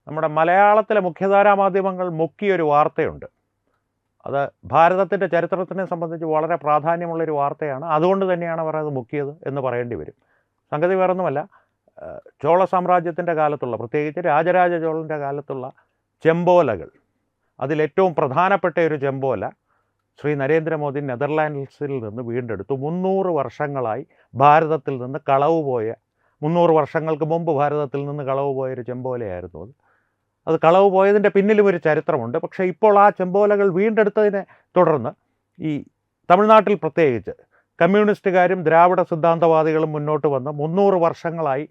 നമ്മുടെ മലയാളത്തിലെ മുഖ്യധാരാ മാധ്യമങ്ങൾ മുക്കിയൊരു വാർത്തയുണ്ട്. അത് ഭാരതത്തിൻ്റെ ചരിത്രത്തിനെ സംബന്ധിച്ച് വളരെ പ്രാധാന്യമുള്ളൊരു വാർത്തയാണ്. അതുകൊണ്ട് തന്നെയാണ് അവർ അത് മുക്കിയത് എന്ന് പറയേണ്ടി വരും. സംഗതി വേറൊന്നുമല്ല, ചോള സാമ്രാജ്യത്തിൻ്റെ കാലത്തുള്ള, പ്രത്യേകിച്ച് രാജരാജ ചോളൻ്റെ കാലത്തുള്ള ചെമ്പോലകൾ, അതിലേറ്റവും പ്രധാനപ്പെട്ട ഒരു ചെമ്പോല ശ്രീ നരേന്ദ്രമോദി നെതർലാൻഡ്സിൽ നിന്ന് വീണ്ടെടുത്തു. 300 വർഷങ്ങളായി ഭാരതത്തിൽ നിന്ന് കളവ് പോയ, 300 വർഷങ്ങൾക്ക് മുമ്പ് ഭാരതത്തിൽ നിന്ന് കളവ് പോയൊരു ചെമ്പോലയായിരുന്നു അത്. അത് കളവ് പോയതിൻ്റെ പിന്നിലും ഒരു ചരിത്രമുണ്ട്. പക്ഷേ ഇപ്പോൾ ആ ചെമ്പോലകൾ വീണ്ടെടുത്തതിനെ തുടർന്ന് ഈ തമിഴ്നാട്ടിൽ പ്രത്യേകിച്ച് കമ്മ്യൂണിസ്റ്റുകാരും ദ്രാവിഡ സിദ്ധാന്തവാദികളും മുന്നോട്ട് വന്ന് 300 വർഷങ്ങളായി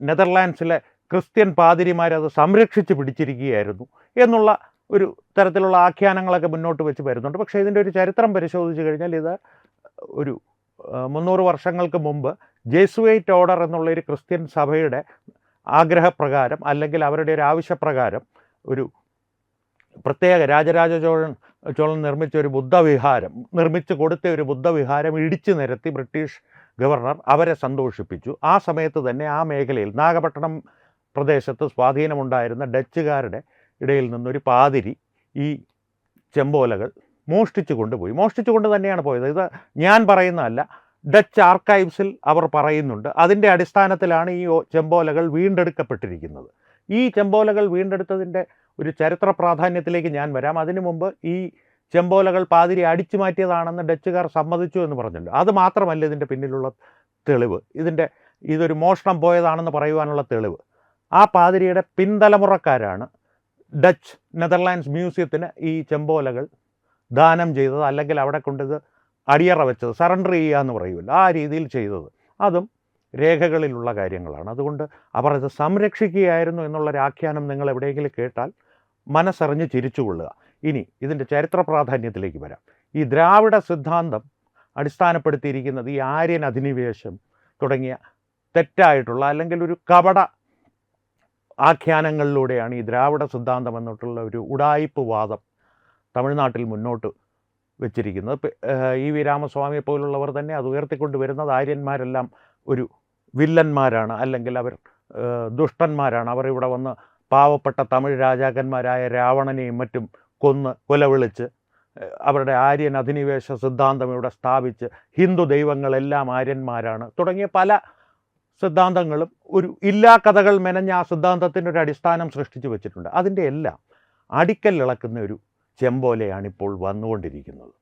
നെതർലാൻഡ്സിലെ ക്രിസ്ത്യൻ പാതിരിമാരത് സംരക്ഷിച്ച് പിടിച്ചിരിക്കുകയായിരുന്നു എന്നുള്ള ഒരു തരത്തിലുള്ള ആഖ്യാനങ്ങളൊക്കെ മുന്നോട്ട് വെച്ച് വരുന്നുണ്ട്. പക്ഷേ ഇതിൻ്റെ ഒരു ചരിത്രം പരിശോധിച്ച് കഴിഞ്ഞാൽ ഇത് ഒരു 300 വർഷങ്ങൾക്ക് മുമ്പ് ജെസുവേറ്റ് ഓർഡർ എന്നുള്ളൊരു ക്രിസ്ത്യൻ സഭയുടെ ആഗ്രഹപ്രകാരം, അല്ലെങ്കിൽ അവരുടെ ഒരു ആവശ്യപ്രകാരം, ഒരു പ്രത്യേക രാജരാജ ചോളൻ നിർമ്മിച്ച ഒരു ബുദ്ധവിഹാരം, നിർമ്മിച്ചു കൊടുത്ത ഒരു ബുദ്ധവിഹാരം ഇടിച്ചു നിരത്തി ബ്രിട്ടീഷ് ഗവർണർ അവരെ സന്തോഷിപ്പിച്ചു. ആ സമയത്ത് തന്നെ ആ മേഖലയിൽ നാഗപട്ടണം പ്രദേശത്ത് സ്വാധീനമുണ്ടായിരുന്ന ഡച്ചുകാരുടെ ഇടയിൽ നിന്നൊരു പാതിരി ഈ ചെമ്പോലകൾ മോഷ്ടിച്ചു കൊണ്ടുപോയി. മോഷ്ടിച്ചുകൊണ്ട് തന്നെയാണ് പോയത്. ഇത് ഞാൻ പറയുന്നതല്ല, ഡച്ച് ആർക്കൈവ്സിൽ അവർ പറയുന്നുണ്ട്. അതിൻ്റെ അടിസ്ഥാനത്തിലാണ് ഈ ചെമ്പോലകൾ വീണ്ടെടുക്കപ്പെട്ടിരിക്കുന്നത്. ഈ ചെമ്പോലകൾ വീണ്ടെടുത്തതിൻ്റെ ഒരു ചരിത്ര പ്രാധാന്യത്തിലേക്ക് ഞാൻ വരാം. അതിനു മുമ്പ് ഈ ചെമ്പോലകൾ പാതിരി അടിച്ചു മാറ്റിയതാണെന്ന് ഡച്ചുകാർ സമ്മതിച്ചു എന്ന് പറഞ്ഞല്ലോ. അത് മാത്രമല്ല ഇതിൻ്റെ പിന്നിലുള്ള തെളിവ്, ഇതൊരു മോഷണം പോയതാണെന്ന് പറയുവാനുള്ള തെളിവ്. ആ പാതിരിയുടെ പിൻതലമുറക്കാരാണ് ഡച്ച് നെതർലാൻഡ്സ് മ്യൂസിയത്തിന് ഈ ചെമ്പോലകൾ ദാനം ചെയ്തത്, അല്ലെങ്കിൽ അവിടെ കൊണ്ടിത് അടിയറ വെച്ചത്, സറണ്ടർ ചെയ്യുക എന്ന് പറയുമല്ലോ, ആ രീതിയിൽ ചെയ്തത്. അതും രേഖകളിലുള്ള കാര്യങ്ങളാണ്. അതുകൊണ്ട് അവർ ഇത് സംരക്ഷിക്കുകയായിരുന്നു എന്നുള്ളൊരു ആഖ്യാനം നിങ്ങൾ എവിടെയെങ്കിലും കേട്ടാൽ മനസ്സറിഞ്ഞ് ചിരിച്ചുകൊള്ളുക. ഇനി ഇതിൻ്റെ ചരിത്ര പ്രാധാന്യത്തിലേക്ക് വരാം. ഈ ദ്രാവിഡ സിദ്ധാന്തം അടിസ്ഥാനപ്പെടുത്തിയിരിക്കുന്നത് ഈ ആര്യൻ അധിനിവേശം തുടങ്ങിയ തെറ്റായിട്ടുള്ള, അല്ലെങ്കിൽ ഒരു കപട ആഖ്യാനങ്ങളിലൂടെയാണ് ഈ ദ്രാവിഡ സിദ്ധാന്തം എന്നിട്ടുള്ള ഒരു ഉഡായിപ്പ് വാദം തമിഴ്നാട്ടിൽ മുന്നോട്ട് വെച്ചിരിക്കുന്നത്. ഇ വി രാമസ്വാമിയെ പോലുള്ളവർ തന്നെ അത് ഉയർത്തിക്കൊണ്ട് വരുന്നത് ആര്യന്മാരെല്ലാം ഒരു വില്ലന്മാരാണ്, അല്ലെങ്കിൽ അവർ ദുഷ്ടന്മാരാണ്, അവർ ഇവിടെ വന്ന് പാവപ്പെട്ട തമിഴ് രാജാക്കന്മാരായ രാവണനെയും മറ്റും കൊലവിളിച്ച് അവരുടെ ആര്യൻ അധിനിവേശ സിദ്ധാന്തം ഇവിടെ സ്ഥാപിച്ച് ഹിന്ദു ദൈവങ്ങളെല്ലാം ആര്യന്മാരാണ് തുടങ്ങിയ പല സിദ്ധാന്തങ്ങളും ഒരു ഇല്ലാ കഥകൾ മെനഞ്ഞ ആ സിദ്ധാന്തത്തിനൊരു അടിസ്ഥാനം സൃഷ്ടിച്ചു വെച്ചിട്ടുണ്ട്. അതിൻ്റെ എല്ലാം അടിക്കൽ ഇളക്കുന്ന ഒരു ചെമ്പോലയാണിപ്പോൾ വന്നുകൊണ്ടിരിക്കുന്നത്.